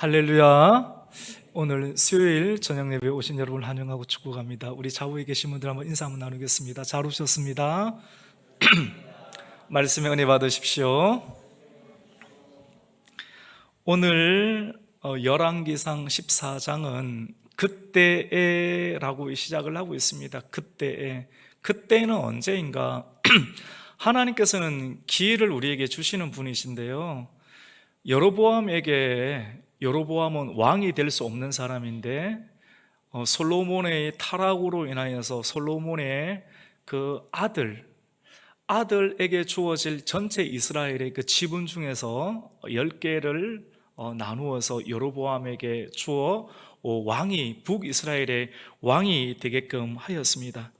할렐루야. 오늘 수요일 저녁 예배에 오신 여러분을 환영하고 축복합니다. 우리 좌우에 계신 분들 한번 인사 한번 나누겠습니다. 잘 오셨습니다. 말씀의 은혜 받으십시오. 오늘 열왕기상 14장은 그때에라고 시작을 하고 있습니다. 그때는 언제인가? 하나님께서는 기회를 우리에게 주시는 분이신데요, 여로보암은 왕이 될 수 없는 사람인데 솔로몬의 타락으로 인하여서 솔로몬의 그 아들에게 주어질 전체 이스라엘의 그 지분 중에서 10개를 나누어서 여로보암에게 주어 북이스라엘의 왕이 되게끔 하였습니다.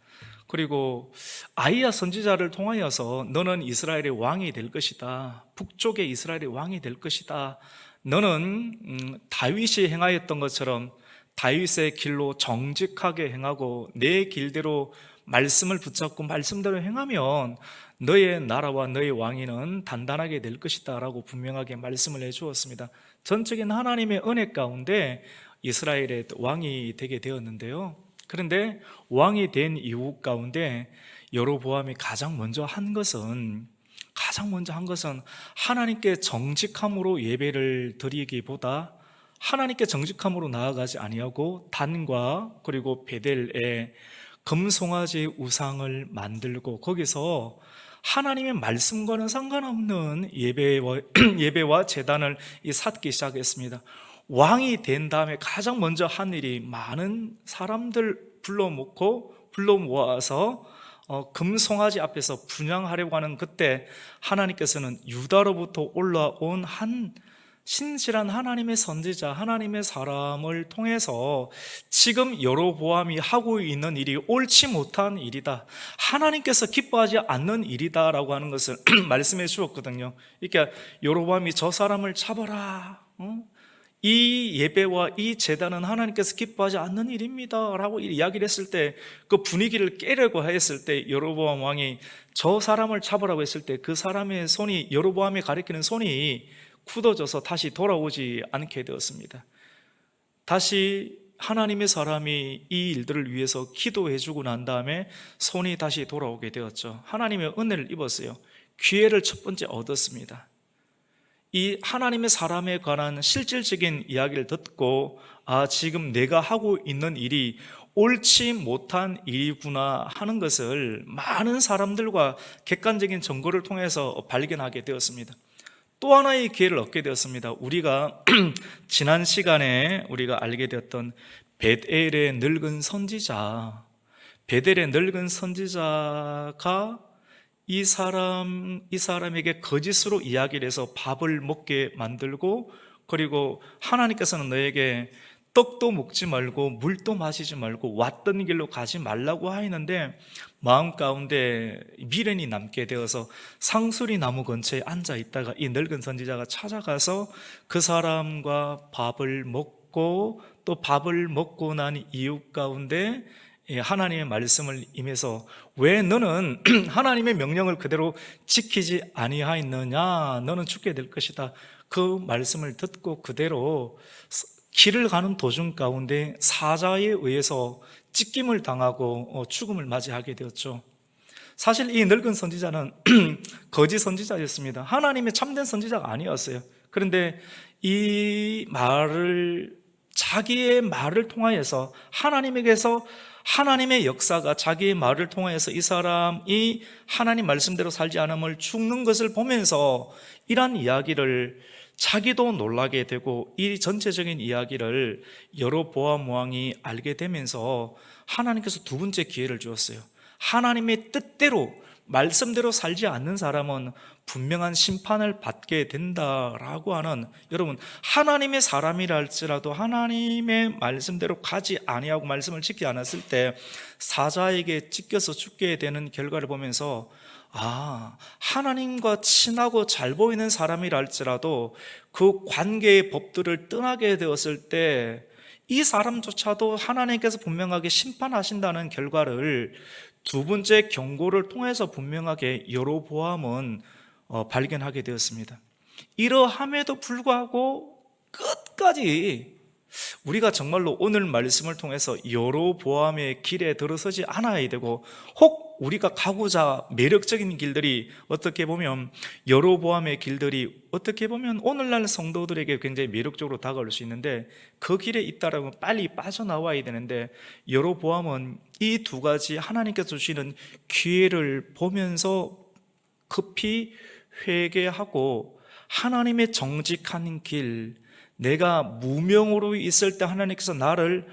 그리고 아이야 선지자를 통하여서 너는 이스라엘의 왕이 될 것이다, 북쪽의 이스라엘의 왕이 될 것이다, 너는 다윗이 행하였던 것처럼 다윗의 길로 정직하게 행하고 내 길대로 말씀을 붙잡고 말씀대로 행하면 너의 나라와 너의 왕위는 단단하게 될 것이다 라고 분명하게 말씀을 해주었습니다. 전적인 하나님의 은혜 가운데 이스라엘의 왕이 되게 되었는데요, 그런데 왕이 된 이후 가운데 여로보암이 가장 먼저 한 것은 하나님께 정직함으로 예배를 드리기보다 하나님께 정직함으로 나아가지 아니하고 단과 그리고 베델에 금송아지 우상을 만들고 거기서 하나님의 말씀과는 상관없는 예배와 제단을 쌓기 시작했습니다. 왕이 된 다음에 가장 먼저 한 일이 많은 사람들 불러 모아서 금송아지 앞에서 분향하려고 하는 그때 하나님께서는 유다로부터 올라온 한 신실한 하나님의 선지자, 하나님의 사람을 통해서 지금 여로보암이 하고 있는 일이 옳지 못한 일이다, 하나님께서 기뻐하지 않는 일이다 라고 하는 것을 말씀해 주었거든요. 그러니까 여로보암이 저 사람을 잡아라, 이 예배와 이 제단은 하나님께서 기뻐하지 않는 일입니다 라고 이야기를 했을 때, 그 분위기를 깨려고 했을 때 여로보암 왕이 저 사람을 잡으라고 했을 때 그 사람의 손이, 여로보암이 가리키는 손이 굳어져서 다시 돌아오지 않게 되었습니다. 다시 하나님의 사람이 이 일들을 위해서 기도해주고 난 다음에 손이 다시 돌아오게 되었죠. 하나님의 은혜를 입었어요. 기회를 첫 번째 얻었습니다. 이 하나님의 사람에 관한 실질적인 이야기를 듣고, 지금 내가 하고 있는 일이 옳지 못한 일이구나 하는 것을 많은 사람들과 객관적인 증거를 통해서 발견하게 되었습니다. 또 하나의 기회를 얻게 되었습니다. 우리가 지난 시간에 우리가 알게 되었던 베델의 늙은 선지자가 이 사람에게 거짓으로 이야기를 해서 밥을 먹게 만들고, 그리고 하나님께서는 너에게 떡도 먹지 말고 물도 마시지 말고 왔던 길로 가지 말라고 하였는데 마음 가운데 미련이 남게 되어서 상수리 나무 근처에 앉아 있다가 이 늙은 선지자가 찾아가서 그 사람과 밥을 먹고, 또 밥을 먹고 난 이유 가운데 하나님의 말씀을 임해서 왜 너는 하나님의 명령을 그대로 지키지 아니하였느냐, 너는 죽게 될 것이다, 그 말씀을 듣고 그대로 길을 가는 도중 가운데 사자에 의해서 찢김을 당하고 죽음을 맞이하게 되었죠. 사실 이 늙은 선지자는 거짓 선지자였습니다. 하나님의 참된 선지자가 아니었어요. 그런데 자기의 말을 통하여서 하나님의 역사가 자기의 말을 통해서 이 사람이 하나님 말씀대로 살지 않으면 죽는 것을 보면서 이런 이야기를 자기도 놀라게 되고, 이 전체적인 이야기를 여로보암 왕이 알게 되면서 하나님께서 두 번째 기회를 주었어요. 하나님의 뜻대로 말씀대로 살지 않는 사람은 분명한 심판을 받게 된다라고 하는, 여러분, 하나님의 사람이라 할지라도 하나님의 말씀대로 가지 아니하고 말씀을 지키지 않았을 때 사자에게 찢겨서 죽게 되는 결과를 보면서 하나님과 친하고 잘 보이는 사람이라 할지라도 그 관계의 법들을 떠나게 되었을 때 이 사람조차도 하나님께서 분명하게 심판하신다는 결과를 두 번째 경고를 통해서 분명하게 여로보암은 발견하게 되었습니다. 이러함에도 불구하고 끝까지 우리가 정말로 오늘 말씀을 통해서 여로보암의 길에 들어서지 않아야 되고, 혹 우리가 가고자 매력적인 길들이 어떻게 보면 여로보암의 길들이 어떻게 보면 오늘날 성도들에게 굉장히 매력적으로 다가올 수 있는데, 그 길에 있다라면 빨리 빠져나와야 되는데, 여로보암은 이 두 가지 하나님께서 주시는 기회를 보면서 급히 회개하고 하나님의 정직한 길, 내가 무명으로 있을 때 하나님께서 나를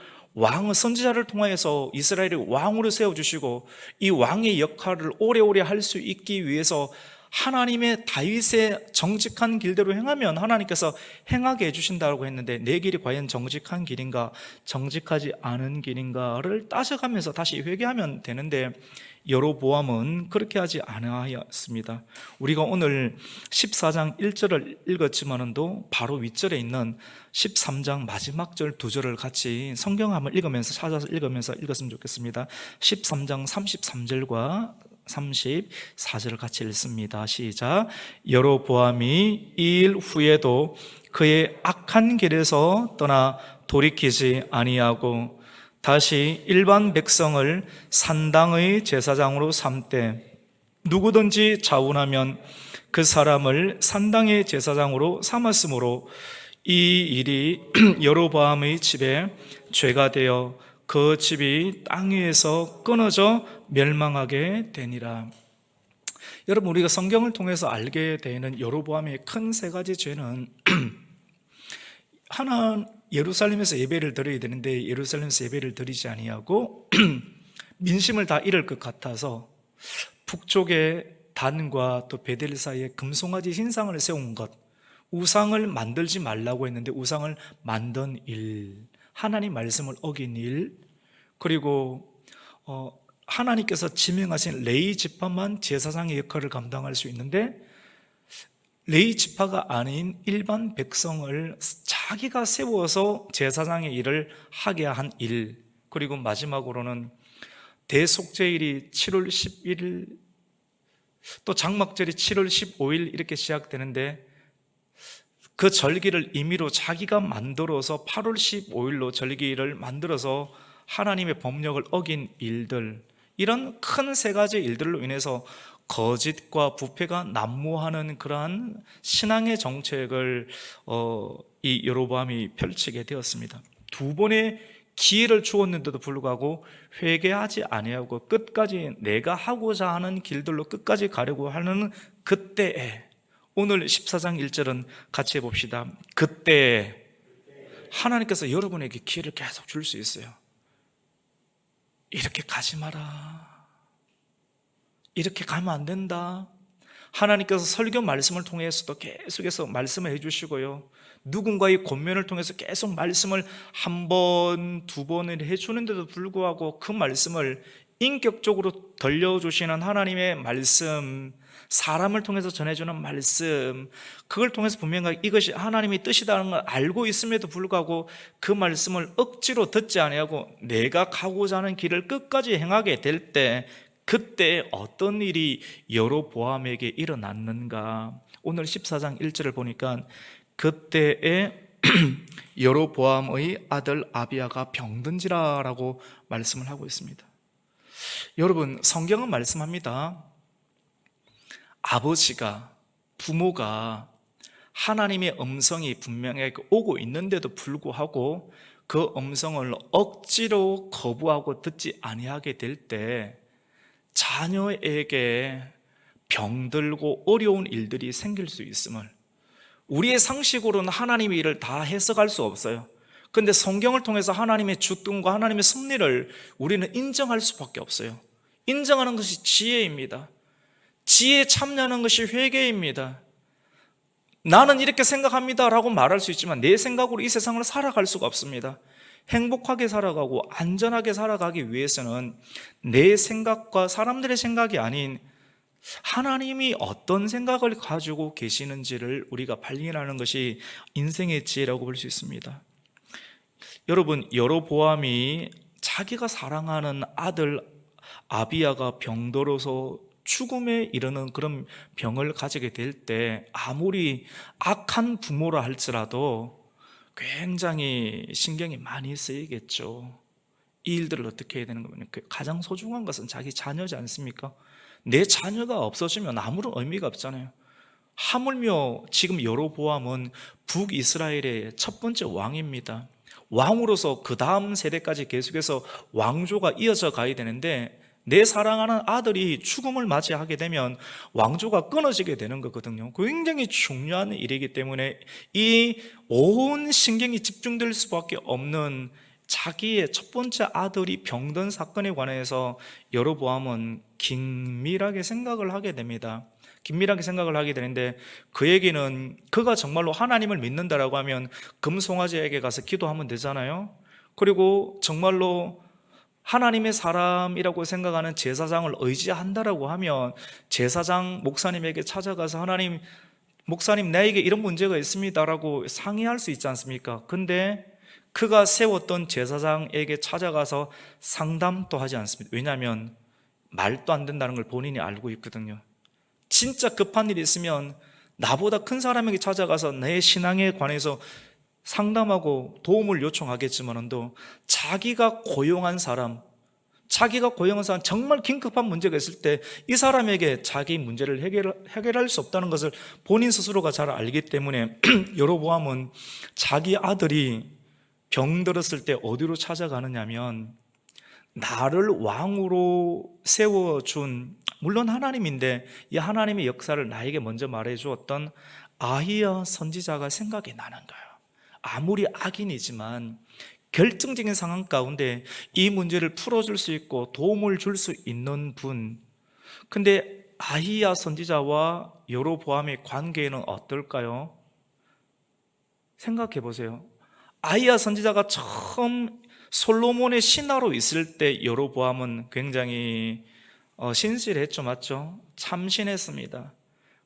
선지자를 통하여서 이스라엘의 왕으로 세워주시고 이 왕의 역할을 오래오래 할 수 있기 위해서 하나님의 다윗의 정직한 길대로 행하면 하나님께서 행하게 해주신다고 했는데, 내 길이 과연 정직한 길인가 정직하지 않은 길인가를 따져가면서 다시 회개하면 되는데, 여로보암은 그렇게 하지 않았습니다. 우리가 오늘 14장 1절을 읽었지만도 바로 윗절에 있는 13장 마지막 절 두 절을 같이 성경 한번 읽으면서 찾아서 읽으면서 읽었으면 좋겠습니다. 13장 33절과 34절을 같이 읽습니다. 시작. 여로보암이 이 일 후에도 그의 악한 길에서 떠나 돌이키지 아니하고 다시 일반 백성을 산당의 제사장으로 삼되, 누구든지 자원하면 그 사람을 산당의 제사장으로 삼았으므로 이 일이 여로보암의 집에 죄가 되어 그 집이 땅 위에서 끊어져 멸망하게 되니라. 여러분, 우리가 성경을 통해서 알게 되는 여로보암의 큰 세 가지 죄는 하나, 예루살렘에서 예배를 드려야 되는데 예루살렘에서 예배를 드리지 아니하고 민심을 다 잃을 것 같아서 북쪽에 단과 또 베델 사이에 금송아지 신상을 세운 것, 우상을 만들지 말라고 했는데 우상을 만든 일, 하나님 말씀을 어긴 일, 그리고 하나님께서 지명하신 레위 지파만 제사장의 역할을 감당할 수 있는데 레위 지파가 아닌 일반 백성을 자기가 세워서 제사장의 일을 하게 한 일, 그리고 마지막으로는 대속죄일이 7월 11일, 또 장막절이 7월 15일 이렇게 시작되는데 그 절기를 임의로 자기가 만들어서 8월 15일로 절기를 만들어서 하나님의 법령을 어긴 일들, 이런 큰 세 가지 일들로 인해서 거짓과 부패가 난무하는 그러한 신앙의 정책을 이 여로보암이 펼치게 되었습니다. 두 번의 기회를 주었는데도 불구하고 회개하지 아니하고 끝까지 내가 하고자 하는 길들로 끝까지 가려고 하는 그때에, 오늘 14장 1절은 같이 해봅시다. 그때에 하나님께서 여러분에게 기회를 계속 줄 수 있어요. 이렇게 가지 마라, 이렇게 가면 안 된다. 하나님께서 설교 말씀을 통해서도 계속해서 말씀을 해주시고요, 누군가의 권면을 통해서 계속 말씀을 한 번, 두 번을 해주는데도 불구하고 그 말씀을 인격적으로 들려주시는 하나님의 말씀, 사람을 통해서 전해주는 말씀, 그걸 통해서 분명하게 이것이 하나님의 뜻이라는 걸 알고 있음에도 불구하고 그 말씀을 억지로 듣지 아니하고 내가 가고자 하는 길을 끝까지 행하게 될 때, 그때 어떤 일이 여로보암에게 일어났는가? 오늘 14장 1절을 보니까 그때에 여로보암의 아들 아비야가 병든지라 라고 말씀을 하고 있습니다. 여러분, 성경은 말씀합니다. 아버지가, 부모가 하나님의 음성이 분명하게 오고 있는데도 불구하고 그 음성을 억지로 거부하고 듣지 아니하게 될 때 자녀에게 병들고 어려운 일들이 생길 수 있음을, 우리의 상식으로는 하나님의 일을 다 해석할 수 없어요. 그런데 성경을 통해서 하나님의 주권과 하나님의 섭리를 우리는 인정할 수밖에 없어요. 인정하는 것이 지혜입니다. 지혜에 참여하는 것이 회개입니다. 나는 이렇게 생각합니다 라고 말할 수 있지만 내 생각으로 이 세상을 살아갈 수가 없습니다. 행복하게 살아가고 안전하게 살아가기 위해서는 내 생각과 사람들의 생각이 아닌 하나님이 어떤 생각을 가지고 계시는지를 우리가 발견하는 것이 인생의 지혜라고 볼 수 있습니다. 여러분, 여로보암이 자기가 사랑하는 아들 아비야가 병들어서 죽음에 이르는 그런 병을 가지게 될 때 아무리 악한 부모라 할지라도 굉장히 신경이 많이 쓰이겠죠. 이 일들을 어떻게 해야 되는 거면 가장 소중한 것은 자기 자녀지 않습니까? 내 자녀가 없어지면 아무런 의미가 없잖아요. 하물며 지금 여로보암은 북이스라엘의 첫 번째 왕입니다. 왕으로서 그 다음 세대까지 계속해서 왕조가 이어져 가야 되는데, 내 사랑하는 아들이 죽음을 맞이하게 되면 왕조가 끊어지게 되는 거거든요. 굉장히 중요한 일이기 때문에 이 온 신경이 집중될 수밖에 없는 자기의 첫 번째 아들이 병든 사건에 관해서 여로보암은 긴밀하게 생각을 하게 됩니다. 긴밀하게 생각을 하게 되는데, 그에게는 그가 정말로 하나님을 믿는다라고 하면 금송아지에게 가서 기도하면 되잖아요. 그리고 정말로 하나님의 사람이라고 생각하는 제사장을 의지한다라고 하면 제사장 목사님에게 찾아가서 하나님, 목사님 나에게 이런 문제가 있습니다라고 상의할 수 있지 않습니까? 근데 그가 세웠던 제사장에게 찾아가서 상담도 하지 않습니다. 왜냐하면 말도 안 된다는 걸 본인이 알고 있거든요. 진짜 급한 일이 있으면 나보다 큰 사람에게 찾아가서 내 신앙에 관해서 상담하고 도움을 요청하겠지만도 자기가 고용한 사람, 정말 긴급한 문제가 있을 때 이 사람에게 자기 문제를 해결할 수 없다는 것을 본인 스스로가 잘 알기 때문에 여로보암은 자기 아들이 병들었을 때 어디로 찾아가느냐면, 나를 왕으로 세워준, 물론 하나님인데 이 하나님의 역사를 나에게 먼저 말해 주었던 아히야 선지자가 생각이 나는 거예요. 아무리 악인이지만 결정적인 상황 가운데 이 문제를 풀어줄 수 있고 도움을 줄 수 있는 분. 근데 아히야 선지자와 여로보암의 관계는 어떨까요? 생각해 보세요. 아히야 선지자가 처음 솔로몬의 신하로 있을 때 여로보암은 굉장히 신실했죠, 맞죠? 참신했습니다.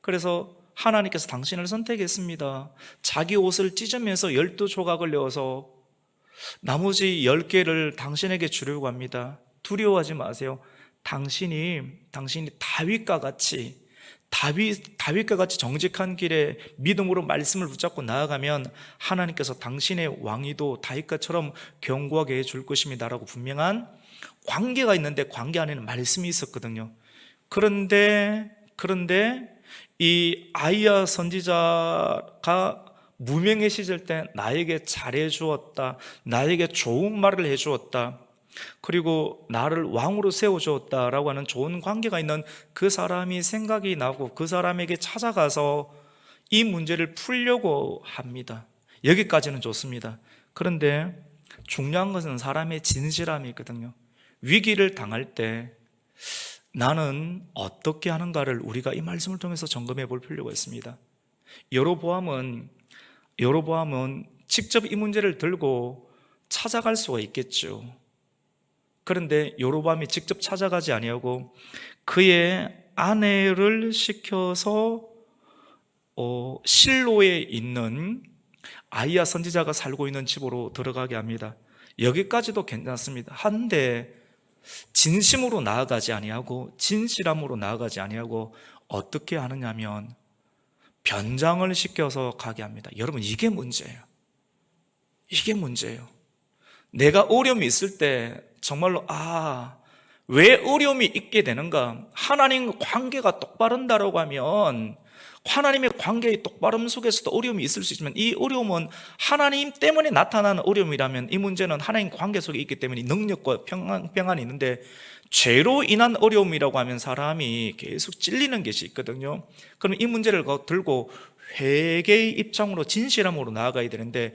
그래서 하나님께서 당신을 선택했습니다. 자기 옷을 찢으면서 12조각을 내어서 나머지 10개를 당신에게 주려고 합니다. 두려워하지 마세요. 당신이 다윗과 같이 정직한 길에 믿음으로 말씀을 붙잡고 나아가면 하나님께서 당신의 왕위도 다윗과처럼 견고하게 해줄 것입니다라고 분명한 관계가 있는데, 관계 안에는 말씀이 있었거든요. 그런데 이 아히야 선지자가 무명해지실 때 나에게 잘해주었다, 나에게 좋은 말을 해주었다, 그리고 나를 왕으로 세워주었다라고 하는 좋은 관계가 있는 그 사람이 생각이 나고 그 사람에게 찾아가서 이 문제를 풀려고 합니다. 여기까지는 좋습니다. 그런데 중요한 것은 사람의 진실함이거든요. 위기를 당할 때 나는 어떻게 하는가를 우리가 이 말씀을 통해서 점검해 볼 필요가 있습니다. 여로보암은 직접 이 문제를 들고 찾아갈 수가 있겠죠. 그런데 여로보암이 직접 찾아가지 아니하고 그의 아내를 시켜서 실로에 있는 아히야 선지자가 살고 있는 집으로 들어가게 합니다. 여기까지도 괜찮습니다. 한데 진심으로 나아가지 아니하고 진실함으로 나아가지 아니하고 어떻게 하느냐면 변장을 시켜서 가게 합니다. 여러분, 이게 문제예요. 내가 어려움이 있을 때 정말로 왜 어려움이 있게 되는가? 하나님 관계가 똑바른다라고 하면 하나님의 관계의 똑바름 속에서도 어려움이 있을 수 있지만, 이 어려움은 하나님 때문에 나타나는 어려움이라면 이 문제는 하나님 관계 속에 있기 때문에 능력과 평안이 있는데, 죄로 인한 어려움이라고 하면 사람이 계속 찔리는 것이 있거든요. 그럼 이 문제를 들고 회개의 입장으로 진실함으로 나아가야 되는데,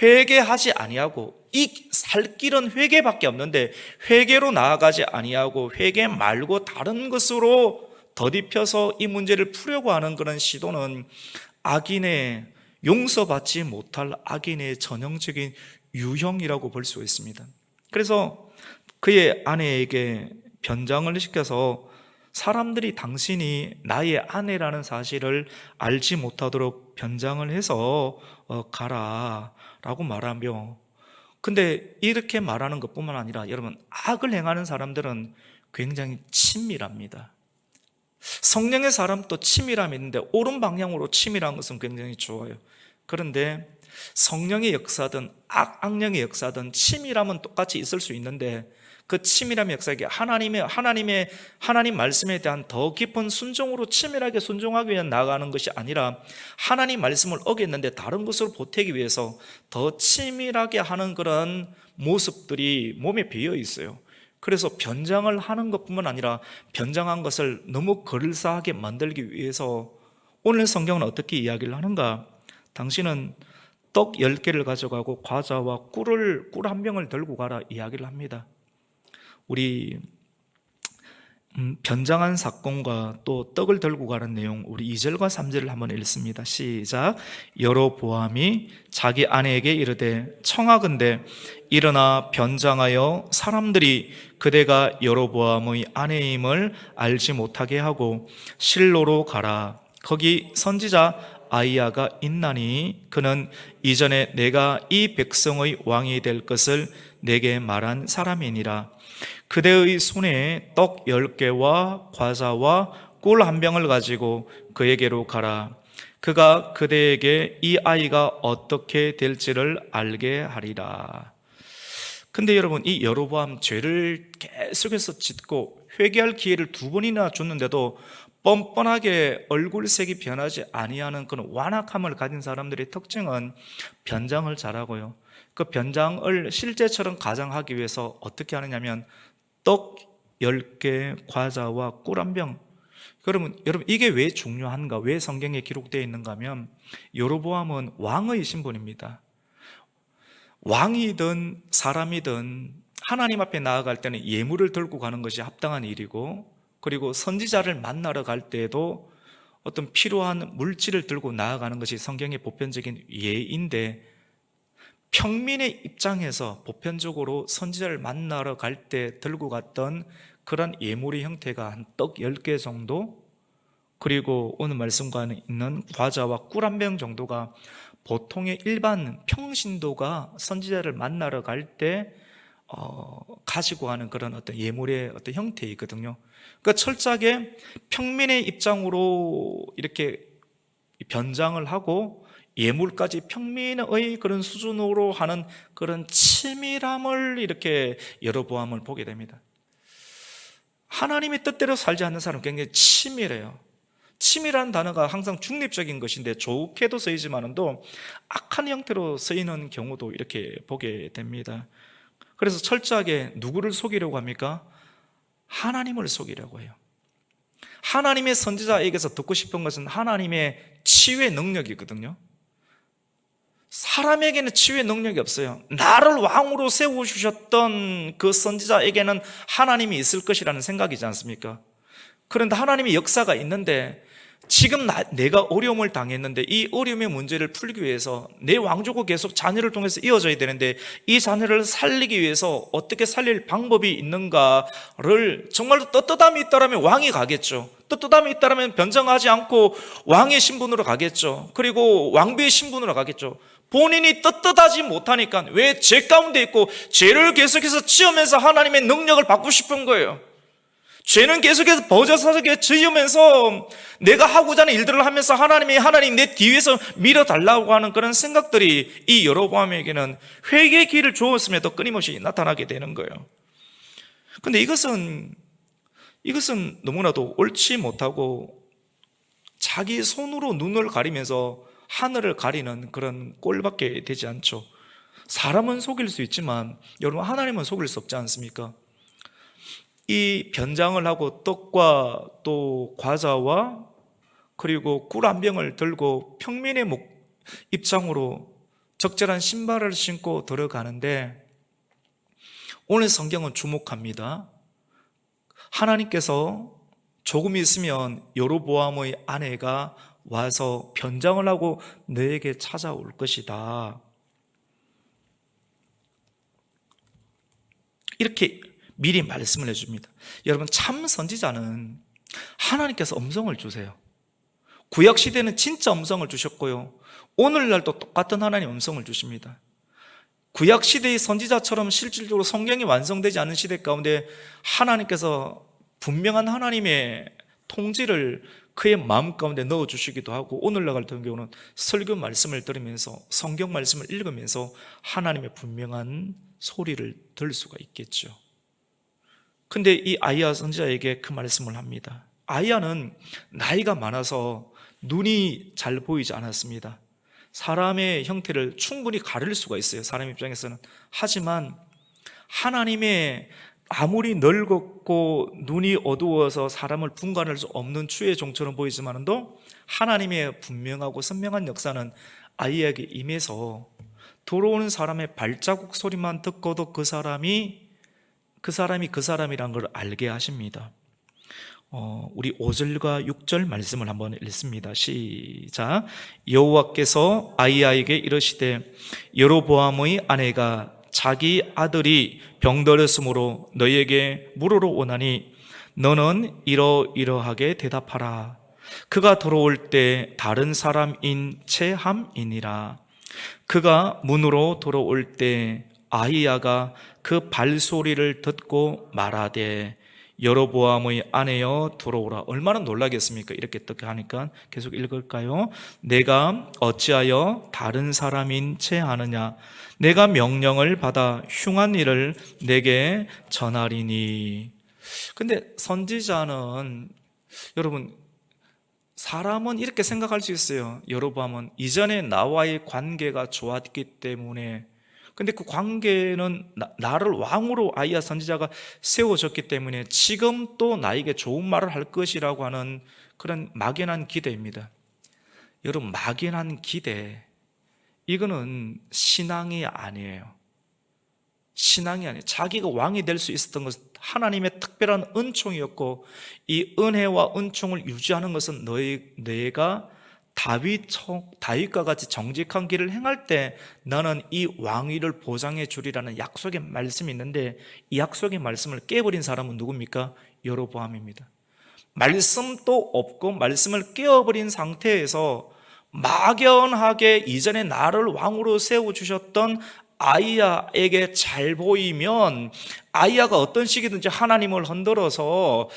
회개하지 아니하고, 이 살 길은 회개밖에 없는데 회개로 나아가지 아니하고 회개 말고 다른 것으로 더딥혀서 이 문제를 풀려고 하는 그런 시도는 악인의, 용서받지 못할 악인의 전형적인 유형이라고 볼 수 있습니다. 그래서 그의 아내에게 변장을 시켜서 사람들이 당신이 나의 아내라는 사실을 알지 못하도록 변장을 해서 가라 라고 말하며, 근데 이렇게 말하는 것뿐만 아니라 여러분, 악을 행하는 사람들은 굉장히 치밀합니다. 성령의 사람도 치밀함이 있는데 옳은 방향으로 치밀한 것은 굉장히 좋아요. 그런데 성령의 역사든 악령의 역사든 치밀함은 똑같이 있을 수 있는데, 그 치밀함의 역사에 하나님 말씀에 대한 더 깊은 순종으로 치밀하게 순종하기 위해 나아가는 것이 아니라, 하나님 말씀을 어겼는데 다른 것으로 보태기 위해서 더 치밀하게 하는 그런 모습들이 몸에 배어 있어요. 그래서 변장을 하는 것뿐만 아니라 변장한 것을 너무 그럴싸하게 만들기 위해서 오늘 성경은 어떻게 이야기를 하는가? 당신은 떡 10개를 가져가고 과자와 꿀 한 병을 들고 가라 이야기를 합니다. 우리 변장한 사건과 또 떡을 들고 가는 내용, 우리 2절과 3절을 한번 읽습니다. 시작. 여로보암이 자기 아내에게 이르되 청하건대 일어나 변장하여 사람들이 그대가 여로보암의 아내임을 알지 못하게 하고 실로로 가라. 거기 선지자 아이야가 있나니 그는 이전에 내가 이 백성의 왕이 될 것을 내게 말한 사람이니라. 그대의 손에 떡 10개와 과자와 꿀 한 병을 가지고 그에게로 가라. 그가 그대에게 이 아이가 어떻게 될지를 알게 하리라. 근데 여러분, 이 여로보암 죄를 계속해서 짓고 회개할 기회를 2번이나 줬는데도 뻔뻔하게 얼굴색이 변하지 아니하는 그런 완악함을 가진 사람들의 특징은 변장을 잘하고요, 그 변장을 실제처럼 가장하기 위해서 어떻게 하느냐면 떡 10개, 과자와 꿀 한 병. 여러분 이게 왜 중요한가? 왜 성경에 기록되어 있는가 하면, 여로보암은 왕의 신분입니다. 왕이든 사람이든 하나님 앞에 나아갈 때는 예물을 들고 가는 것이 합당한 일이고, 그리고 선지자를 만나러 갈 때에도 어떤 필요한 물질을 들고 나아가는 것이 성경의 보편적인 예인데, 평민의 입장에서 보편적으로 선지자를 만나러 갈 때 들고 갔던 그런 예물의 형태가 한 떡 10개 정도, 그리고 오늘 말씀과 있는 과자와 꿀 한 병 정도가 보통의 일반 평신도가 선지자를 만나러 갈 때 가지고 가는 그런 어떤 예물의 어떤 형태이거든요. 그러니까 철저하게 평민의 입장으로 이렇게 변장을 하고 예물까지 평민의 그런 수준으로 하는 그런 치밀함을 이렇게 여로보암을 보게 됩니다. 하나님의 뜻대로 살지 않는 사람은 굉장히 치밀해요. 치밀한 단어가 항상 중립적인 것인데 좋게도 쓰이지만도 악한 형태로 쓰이는 경우도 이렇게 보게 됩니다. 그래서 철저하게 누구를 속이려고 합니까? 하나님을 속이려고 해요. 하나님의 선지자에게서 듣고 싶은 것은 하나님의 치유의 능력이거든요. 사람에게는 치유의 능력이 없어요. 나를 왕으로 세우셨던 그 선지자에게는 하나님이 있을 것이라는 생각이지 않습니까? 그런데 하나님의 역사가 있는데, 지금 내가 어려움을 당했는데 이 어려움의 문제를 풀기 위해서 내 왕조가 계속 자녀를 통해서 이어져야 되는데, 이 자녀를 살리기 위해서 어떻게 살릴 방법이 있는가를 정말로 떳떳함이 있다면 왕이 가겠죠. 떳떳함이 있다면 변장하지 않고 왕의 신분으로 가겠죠. 그리고 왕비의 신분으로 가겠죠. 본인이 떳떳하지 못하니까 왜 죄 가운데 있고 죄를 계속해서 지으면서 하나님의 능력을 받고 싶은 거예요. 죄는 계속해서 버젓하게 지으면서 내가 하고자 하는 일들을 하면서 하나님 내 뒤에서 밀어달라고 하는 그런 생각들이 이 여로보암에게는 회개의 길을 주었음에도 끊임없이 나타나게 되는 거예요. 그런데 이것은 너무나도 옳지 못하고 자기 손으로 눈을 가리면서 하늘을 가리는 그런 꼴밖에 되지 않죠. 사람은 속일 수 있지만 여러분, 하나님은 속일 수 없지 않습니까? 이 변장을 하고 떡과 또 과자와 그리고 꿀 한 병을 들고 평민의 입장으로 적절한 신발을 신고 들어가는데, 오늘 성경은 주목합니다. 하나님께서 조금 있으면 여로보암의 아내가 와서 변장을 하고 너에게 찾아올 것이다, 이렇게 미리 말씀을 해줍니다. 여러분, 참 선지자는 하나님께서 음성을 주세요. 구약시대는 진짜 음성을 주셨고요, 오늘날도 똑같은 하나님 음성을 주십니다. 구약시대의 선지자처럼 실질적으로 성경이 완성되지 않은 시대 가운데 하나님께서 분명한 하나님의 통지를 그의 마음 가운데 넣어주시기도 하고, 오늘날 같은 경우는 설교 말씀을 들으면서 성경 말씀을 읽으면서 하나님의 분명한 소리를 들을 수가 있겠죠. 근데 이 아이야 선지자에게 그 말씀을 합니다. 아이야는 나이가 많아서 눈이 잘 보이지 않았습니다. 사람의 형태를 충분히 가릴 수가 있어요, 사람 입장에서는. 하지만 하나님의 아무리 늙었고 눈이 어두워서 사람을 분간할 수 없는 추의 종처럼 보이지만도 하나님의 분명하고 선명한 역사는 아이에게 임해서 들어오는 사람의 발자국 소리만 듣고도 그 사람이 그 사람이란 걸 알게 하십니다. 우리 5절과 6절 말씀을 한번 읽습니다. 시작. 여호와께서 아이야에게 이르시되 여로보암의 아내가 자기 아들이 병들었으므로 너에게 물으러 오나니 너는 이러이러하게 대답하라. 그가 들어올 때 다른 사람인 채 함이니라. 그가 문으로 들어올 때 아히야가 그 발소리를 듣고 말하되 여로보암의 아내여 들어오라. 얼마나 놀라겠습니까? 이렇게 어떻게 하니까 계속 읽을까요? 내가 어찌하여 다른 사람인 채 하느냐? 내가 명령을 받아 흉한 일을 내게 전하리니. 근데 선지자는, 여러분, 사람은 이렇게 생각할 수 있어요. 여로보암은 이전에 나와의 관계가 좋았기 때문에, 근데 그 관계는 나를 왕으로 아이야 선지자가 세워줬기 때문에 지금 또 나에게 좋은 말을 할 것이라고 하는 그런 막연한 기대입니다. 여러분, 막연한 기대, 이거는 신앙이 아니에요. 신앙이 아니에요. 자기가 왕이 될 수 있었던 것은 하나님의 특별한 은총이었고, 이 은혜와 은총을 유지하는 것은 너희가 다윗과 같이 정직한 길을 행할 때 나는 이 왕위를 보장해 주리라는 약속의 말씀이 있는데, 이 약속의 말씀을 깨버린 사람은 누굽니까? 여로보암입니다. 말씀도 없고 말씀을 깨어버린 상태에서 막연하게 이전에 나를 왕으로 세워주셨던 아이야에게 잘 보이면 아이야가 어떤 식이든지 하나님을 흔들어서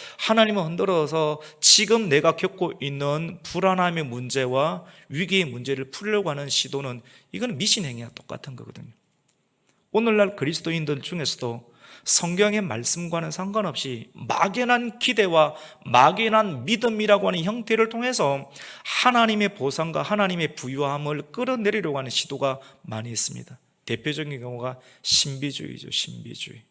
지금 내가 겪고 있는 불안함의 문제와 위기의 문제를 풀려고 하는 시도는, 이건 미신행위와 똑같은 거거든요. 오늘날 그리스도인들 중에서도 성경의 말씀과는 상관없이 막연한 기대와 막연한 믿음이라고 하는 형태를 통해서 하나님의 보상과 하나님의 부유함을 끌어내리려고 하는 시도가 많이 있습니다. 대표적인 경우가 신비주의죠. 신비주의.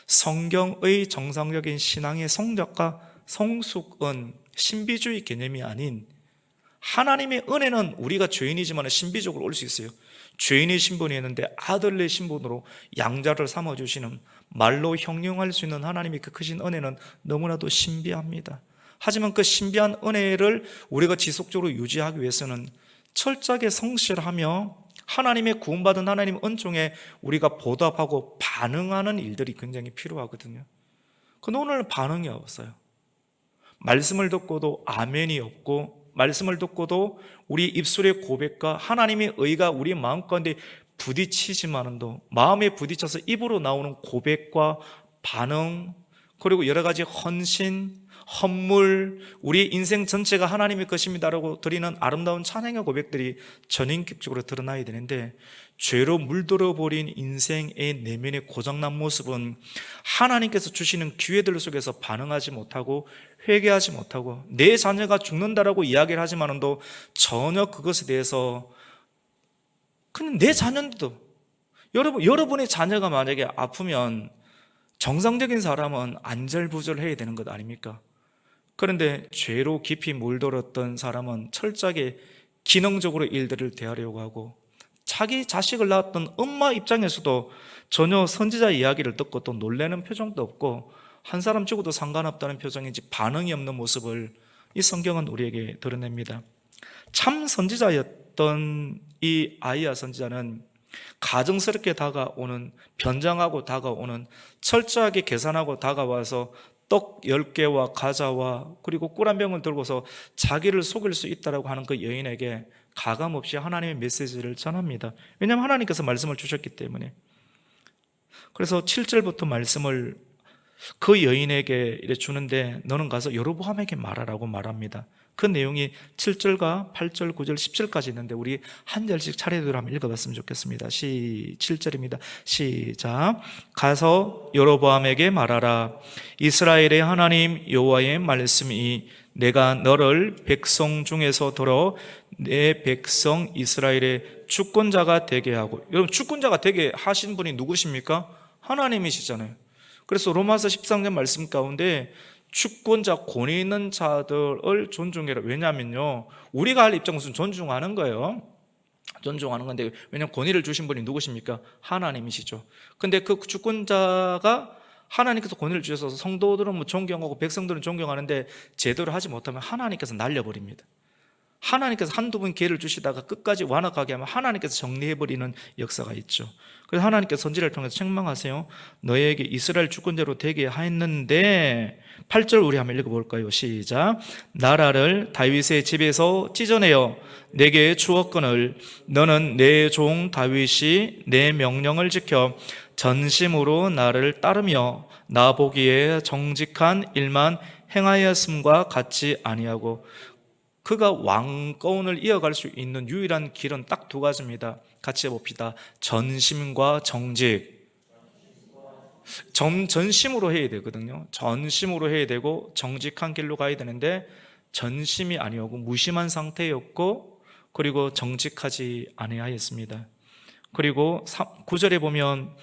성경의 정상적인 신앙의 성적과 성숙은 신비주의 개념이 아닌, 하나님의 은혜는 우리가 죄인이지만 신비적으로 올 수 있어요. 죄인의 신분이 있는데 아들의 신분으로 양자를 삼아주시는, 말로 형용할 수 있는 하나님의 그 크신 은혜는 너무나도 신비합니다. 하지만 그 신비한 은혜를 우리가 지속적으로 유지하기 위해서는 철저하게 성실하며 하나님의 구원받은 하나님 은총에 우리가 보답하고 반응하는 일들이 굉장히 필요하거든요. 근데 오늘은 반응이 없어요. 말씀을 듣고도 아멘이 없고, 말씀을 듣고도 우리 입술의 고백과 하나님의 의가 우리 마음 가운데 부딪히지만도 마음에 부딪혀서 입으로 나오는 고백과 반응, 그리고 여러 가지 헌신, 헌물, 우리 인생 전체가 하나님의 것입니다라고 드리는 아름다운 찬양의 고백들이 전인격적으로 드러나야 되는데, 죄로 물들어 버린 인생의 내면의 고장난 모습은 하나님께서 주시는 기회들 속에서 반응하지 못하고 회개하지 못하고 내 자녀가 죽는다라고 이야기를 하지만도 전혀 그것에 대해서, 그냥 내 자녀인데도, 여러분의 자녀가 만약에 아프면 정상적인 사람은 안절부절해야 되는 것 아닙니까? 그런데 죄로 깊이 물들었던 사람은 철저하게 기능적으로 일들을 대하려고 하고, 자기 자식을 낳았던 엄마 입장에서도 전혀 선지자 이야기를 듣고 또 놀라는 표정도 없고 한 사람 죽어도 상관없다는 표정인지 반응이 없는 모습을 이 성경은 우리에게 드러냅니다. 참 선지자였던 이 아이야 선지자는 가증스럽게 다가오는, 변장하고 다가오는, 철저하게 계산하고 다가와서 떡 10개와 과자와 그리고 꿀 한 병을 들고서 자기를 속일 수 있다고 하는 그 여인에게 가감없이 하나님의 메시지를 전합니다. 왜냐하면 하나님께서 말씀을 주셨기 때문에. 그래서 7절부터 말씀을 그 여인에게 주는데, 너는 가서 여로보암에게 말하라고 말합니다. 그 내용이 7절과 8절, 9절, 10절까지 있는데 우리 한 절씩 차례대로 한번 읽어봤으면 좋겠습니다. 7절입니다. 시작. 가서 여로보암에게 말하라. 이스라엘의 하나님 여호와의 말씀이 내가 너를 백성 중에서 들어 내 백성 이스라엘의 주권자가 되게 하고, 여러분 주권자가 되게 하신 분이 누구십니까? 하나님이시잖아요. 그래서 로마서 13장 말씀 가운데 주권자, 권위 있는 자들을 존중해라. 왜냐하면요, 우리가 할 입장에서는 존중하는 거예요. 존중하는 건데, 왜냐하면 권위를 주신 분이 누구십니까? 하나님이시죠. 근데 그 주권자가 하나님께서 권위를 주셔서 성도들은 뭐 존경하고 백성들은 존경하는데 제대로 하지 못하면 하나님께서 날려버립니다. 하나님께서 한두 번 기회를 주시다가 끝까지 완악하게 하면 하나님께서 정리해버리는 역사가 있죠. 그래서 하나님께서 선지자를 통해서 책망하세요. 너에게 이스라엘 주권자로 되게 하였는데, 8절 우리 한번 읽어볼까요? 시작. 나라를 다윗의 집에서 찢어내어 내게 주었거늘 너는 내 종 다윗이 내 명령을 지켜 전심으로 나를 따르며 나 보기에 정직한 일만 행하였음과 같이 아니하고. 그가 왕권을 이어갈 수 있는 유일한 길은 딱 두 가지입니다. 같이 해봅시다. 전심과 정직. 전심으로 해야 되거든요. 전심으로 해야 되고 정직한 길로 가야 되는데 전심이 아니었고 무심한 상태였고, 그리고 정직하지 아니하였습니다. 그리고 9절에 보면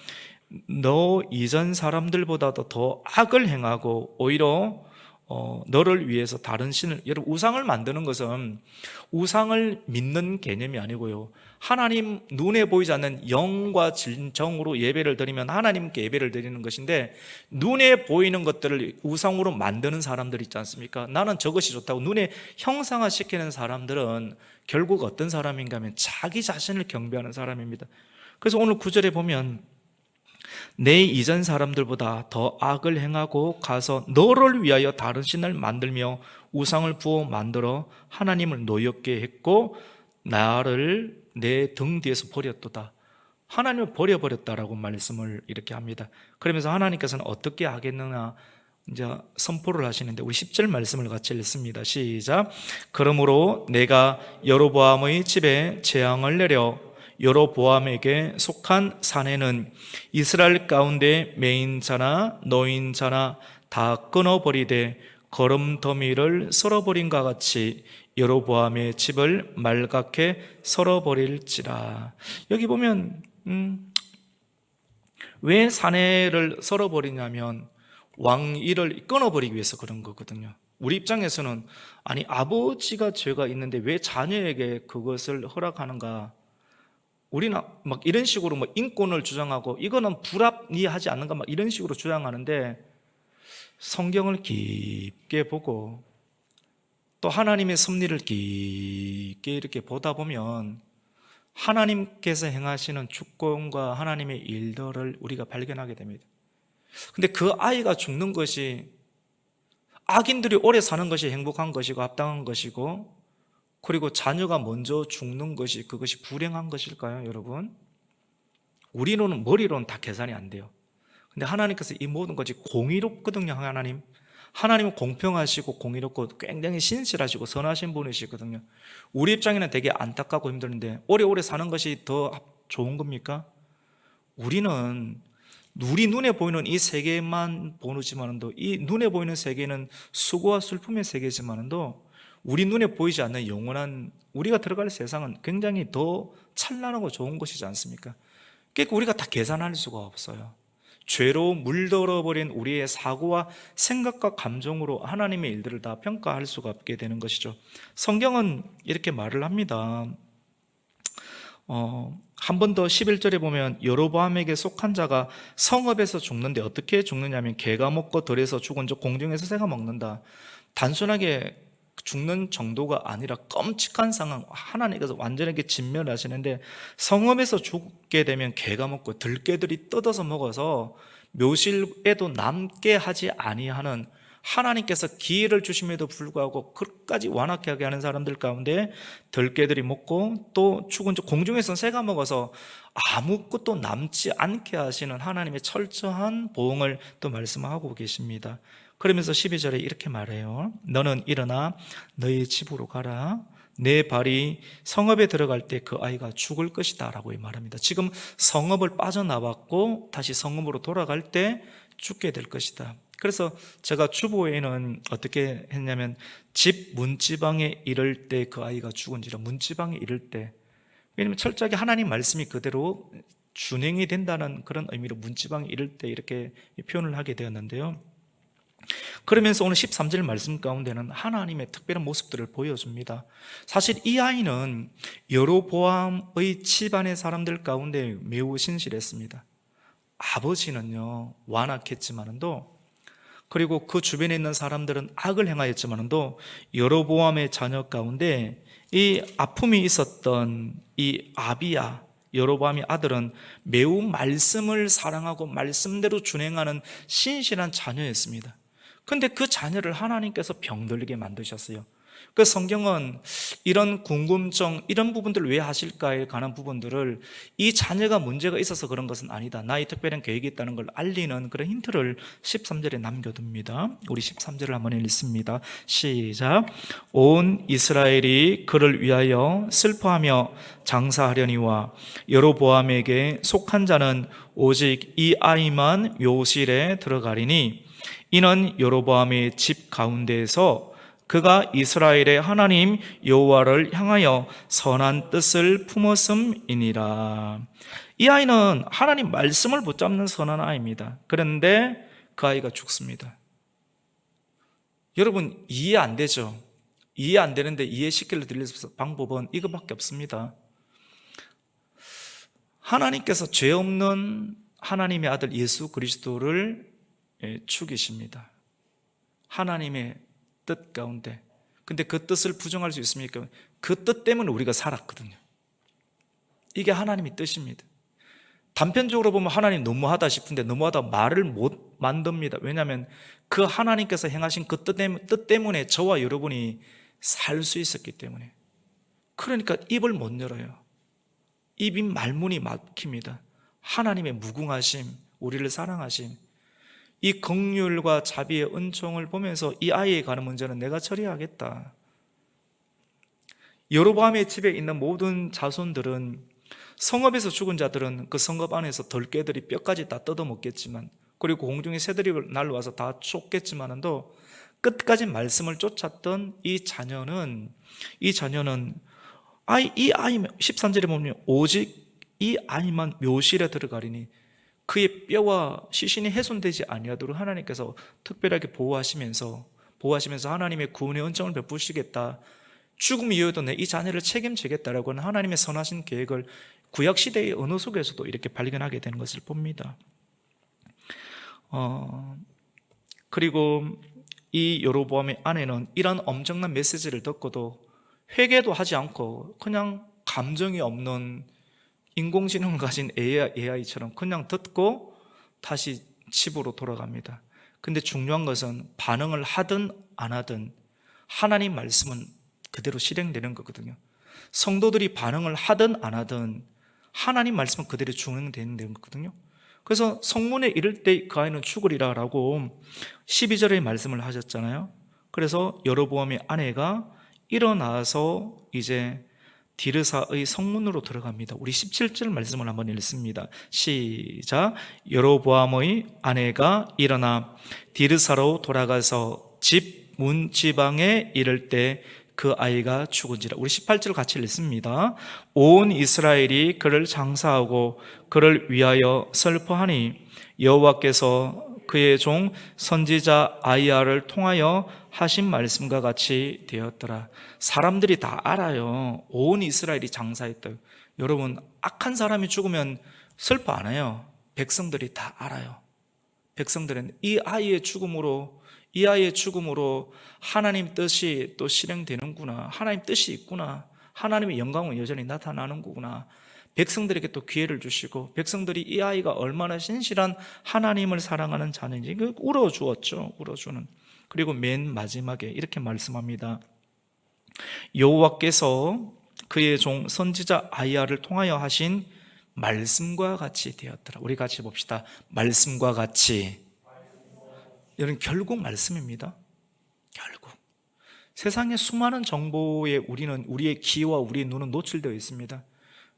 너 이전 사람들보다도 더 악을 행하고 오히려 너를 위해서 다른 신을, 여러분 우상을 만드는 것은 우상을 믿는 개념이 아니고요, 하나님 눈에 보이지 않는 영과 진정으로 예배를 드리면 하나님께 예배를 드리는 것인데, 눈에 보이는 것들을 우상으로 만드는 사람들 있지 않습니까? 나는 저것이 좋다고 눈에 형상화시키는 사람들은 결국 어떤 사람인가 하면 자기 자신을 경배하는 사람입니다. 그래서 오늘 9절에 보면 내 이전 사람들보다 더 악을 행하고 가서 너를 위하여 다른 신을 만들며 우상을 부어 만들어 하나님을 노엽게 했고 나를 내 등 뒤에서 버렸도다. 하나님을 버려버렸다라고 말씀을 이렇게 합니다. 그러면서 하나님께서는 어떻게 하겠느냐 이제 선포를 하시는데 우리 10절 말씀을 같이 읽습니다. 시작. 그러므로 내가 여로보암의 집에 재앙을 내려 여로보암에게 속한 사내는 이스라엘 가운데 매인자나 노인자나 다 끊어버리되 거름더미를 썰어버린과 같이 여로보암의 집을 말갛게 썰어버릴지라. 여기 보면 왜 사내를 썰어버리냐면 왕위를 끊어버리기 위해서 그런 거거든요. 우리 입장에서는 아니 아버지가 죄가 있는데 왜 자녀에게 그것을 허락하는가, 우리는 막 이런 식으로 뭐 인권을 주장하고 이거는 불합리하지 않는가 막 이런 식으로 주장하는데, 성경을 깊게 보고 또 하나님의 섭리를 깊게 이렇게 보다 보면 하나님께서 행하시는 주권과 하나님의 일들을 우리가 발견하게 됩니다. 근데 그 아이가 죽는 것이, 악인들이 오래 사는 것이 행복한 것이고 합당한 것이고, 그리고 자녀가 먼저 죽는 것이 그것이 불행한 것일까요, 여러분? 우리로는 머리로는 다 계산이 안 돼요. 근데 하나님께서 이 모든 것이 공의롭거든요. 하나님은 공평하시고 공의롭고 굉장히 신실하시고 선하신 분이시거든요. 우리 입장에는 되게 안타깝고 힘드는데 오래오래 사는 것이 더 좋은 겁니까? 우리는 우리 눈에 보이는 이 세계만 보지만도, 이 눈에 보이는 세계는 수고와 슬픔의 세계지만도 우리 눈에 보이지 않는 영원한 우리가 들어갈 세상은 굉장히 더 찬란하고 좋은 것이지 않습니까? 그러니까 우리가 다 계산할 수가 없어요. 죄로 물들어버린 우리의 사고와 생각과 감정으로 하나님의 일들을 다 평가할 수가 없게 되는 것이죠. 성경은 이렇게 말을 합니다. 한 번 더 11절에 보면 여로보암에게 속한 자가 성읍에서 죽는데 어떻게 죽느냐면 개가 먹고 들에서 죽은 즉 공중에서 새가 먹는다. 단순하게 죽는 정도가 아니라 끔찍한 상황, 하나님께서 완전하게 진멸하시는데, 성읍에서 죽게 되면 개가 먹고 들개들이 뜯어서 먹어서 묘실에도 남게 하지 아니하는, 하나님께서 기회를 주심에도 불구하고 끝까지 완악하게 하게 하는 사람들 가운데 들개들이 먹고 또 죽은 즉 공중에서 새가 먹어서 아무것도 남지 않게 하시는 하나님의 철저한 보응을 또 말씀하고 계십니다. 그러면서 12절에 이렇게 말해요. 너는 일어나 너희 집으로 가라. 내 발이 성읍에 들어갈 때 그 아이가 죽을 것이다 라고 말합니다. 지금 성읍을 빠져나왔고 다시 성읍으로 돌아갈 때 죽게 될 것이다. 그래서 제가 주보에는 어떻게 했냐면 집 문지방에 이를 때 그 아이가 죽은지라, 문지방에 이를 때, 왜냐하면 철저하게 하나님 말씀이 그대로 준행이 된다는 그런 의미로 문지방에 이를 때 이렇게 표현을 하게 되었는데요. 그러면서 오늘 13절 말씀 가운데는 하나님의 특별한 모습들을 보여줍니다. 사실 이 아이는 여로보암의 집안의 사람들 가운데 매우 신실했습니다. 아버지는요 완악했지만도, 그리고 그 주변에 있는 사람들은 악을 행하였지만도 여로보암의 자녀 가운데 이 아픔이 있었던 이 아비야, 여로보암의 아들은 매우 말씀을 사랑하고 말씀대로 준행하는 신실한 자녀였습니다. 근데 그 자녀를 하나님께서 병들게 만드셨어요. 그 성경은 이런 궁금증, 이런 부분들을 왜 하실까에 관한 부분들을 이 자녀가 문제가 있어서 그런 것은 아니다, 나의 특별한 계획이 있다는 걸 알리는 그런 힌트를 13절에 남겨둡니다. 우리 13절을 한번 읽습니다. 시작. 온 이스라엘이 그를 위하여 슬퍼하며 장사하려니와 여로보암에게 속한 자는 오직 이 아이만 묘실에 들어가리니 이는 여로보암의 집 가운데에서 그가 이스라엘의 하나님 여호와를 향하여 선한 뜻을 품었음이니라. 이 아이는 하나님 말씀을 붙잡는 선한 아이입니다. 그런데 그 아이가 죽습니다. 여러분 이해 안 되죠? 이해 안 되는데 이해시키려 드릴 방법은 이거밖에 없습니다. 하나님께서 죄 없는 하나님의 아들 예수 그리스도를 죽이십니다. 하나님의 뜻 가운데. 근데 그 뜻을 부정할 수 있습니까? 그 뜻 때문에 우리가 살았거든요. 이게 하나님의 뜻입니다. 단편적으로 보면 하나님 너무하다 싶은데 너무하다 말을 못 만듭니다. 왜냐하면 그 하나님께서 행하신 그 뜻 때문에 저와 여러분이 살 수 있었기 때문에. 그러니까 입을 못 열어요. 입이 말문이 막힙니다. 하나님의 무궁하심, 우리를 사랑하심, 이 긍휼과 자비의 은총을 보면서 이 아이에 관한 문제는 내가 처리하겠다. 여로보암의 집에 있는 모든 자손들은, 성읍에서 죽은 자들은 그 성읍 안에서 덜개들이 뼈까지 다 뜯어먹겠지만, 그리고 공중의 새들이 날라와서 다 쫓겠지만도 끝까지 말씀을 쫓았던 이 자녀는 이 아이 13절에 보면 오직 이 아이만 묘실에 들어가리니 그의 뼈와 시신이 훼손되지 아니하도록 하나님께서 특별하게 보호하시면서 하나님의 구원의 은총을 베푸시겠다, 죽음 이후에도 내 이 자녀를 책임지겠다라고 하는 하나님의 선하신 계획을 구약시대의 언어 속에서도 이렇게 발견하게 되는 것을 봅니다. 그리고 이 여로보암의 아내는 이런 엄청난 메시지를 듣고도 회개도 하지 않고 그냥 감정이 없는 인공지능을 가진 AI처럼 그냥 듣고 다시 집으로 돌아갑니다. 근데 중요한 것은 반응을 하든 안 하든 하나님 말씀은 그대로 실행되는 거거든요. 성도들이 반응을 하든 안 하든 하나님 말씀은 그대로 준행되는 거거든요. 그래서 성문에 이를 때 그 아이는 죽으리라 라고 12절에 말씀을 하셨잖아요. 그래서 여로보암의 아내가 일어나서 이제 디르사의 성문으로 들어갑니다. 우리 17절 말씀을 한번 읽습니다. 시작. 여로보암의 아내가 일어나 디르사로 돌아가서 집 문지방에 이를 때 그 아이가 죽은지라. 우리 18절 같이 읽습니다. 온 이스라엘이 그를 장사하고 그를 위하여 슬퍼하니 여호와께서 그의 종 선지자 아이야를 통하여 하신 말씀과 같이 되었더라. 사람들이 다 알아요. 온 이스라엘이 장사했다. 여러분, 악한 사람이 죽으면 슬퍼 안 해요. 백성들이 다 알아요. 백성들은 이 아이의 죽음으로 하나님 뜻이 또 실행되는구나, 하나님 뜻이 있구나, 하나님의 영광은 여전히 나타나는 거구나, 백성들에게 또 기회를 주시고 백성들이 이 아이가 얼마나 신실한 하나님을 사랑하는 자녀인지 울어주었죠. 울어주는. 그리고 맨 마지막에 이렇게 말씀합니다. 여호와께서 그의 종 선지자 아이야를 통하여 하신 말씀과 같이 되었더라. 우리 같이 봅시다. 말씀과 같이. 여러분, 결국 말씀입니다. 결국 세상의 수많은 정보에 우리의 귀와 우리의 눈은 노출되어 있습니다.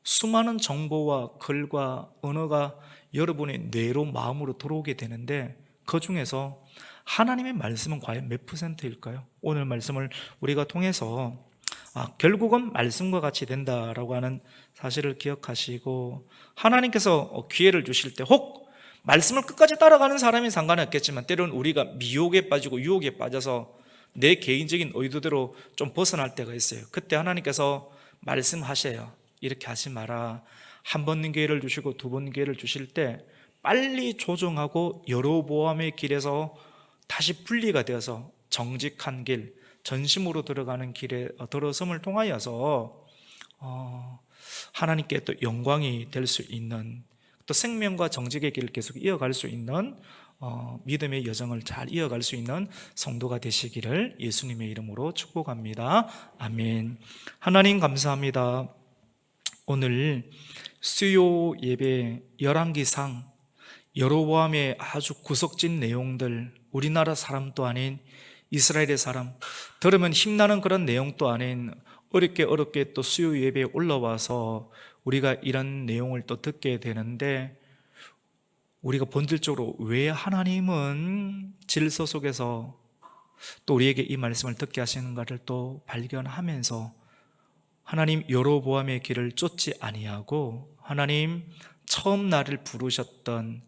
수많은 정보와 글과 언어가 여러분의 뇌로 마음으로 들어오게 되는데 그 중에서 하나님의 말씀은 과연 몇 %일까요? 오늘 말씀을 우리가 통해서 결국은 말씀과 같이 된다라고 하는 사실을 기억하시고, 하나님께서 기회를 주실 때 혹 말씀을 끝까지 따라가는 사람이 상관은 없겠지만 때로는 우리가 미혹에 빠지고 유혹에 빠져서 내 개인적인 의도대로 좀 벗어날 때가 있어요. 그때 하나님께서 말씀하셔요. 이렇게 하지 마라. 한 번 기회를 주시고 두 번 기회를 주실 때 빨리 조정하고 여로보암의 길에서 다시 분리가 되어서 정직한 길, 전심으로 들어가는 길에 들어섬을 통하여서 하나님께 또 영광이 될 수 있는, 또 생명과 정직의 길을 계속 이어갈 수 있는 믿음의 여정을 잘 이어갈 수 있는 성도가 되시기를 예수님의 이름으로 축복합니다. 아멘. 하나님 감사합니다. 오늘 수요 예배 열왕기상 여로보암의 아주 구석진 내용들, 우리나라 사람도 아닌 이스라엘의 사람, 들으면 힘나는 그런 내용도 아닌 어렵게 또 수요 예배에 올라와서 우리가 이런 내용을 또 듣게 되는데, 우리가 본질적으로 왜 하나님은 질서 속에서 또 우리에게 이 말씀을 듣게 하시는가를 또 발견하면서 하나님 여로보암의 길을 쫓지 아니하고 하나님 처음 나를 부르셨던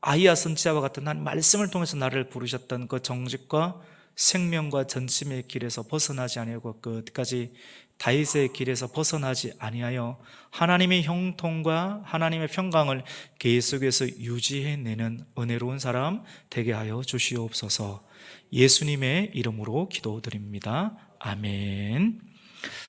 아이야 선지자와 같은 한 말씀을 통해서 나를 부르셨던 그 정직과 생명과 전심의 길에서 벗어나지 아니하고 끝까지 다윗의 길에서 벗어나지 아니하여 하나님의 형통과 하나님의 평강을 계속해서 유지해내는 은혜로운 사람 되게 하여 주시옵소서. 예수님의 이름으로 기도드립니다. 아멘.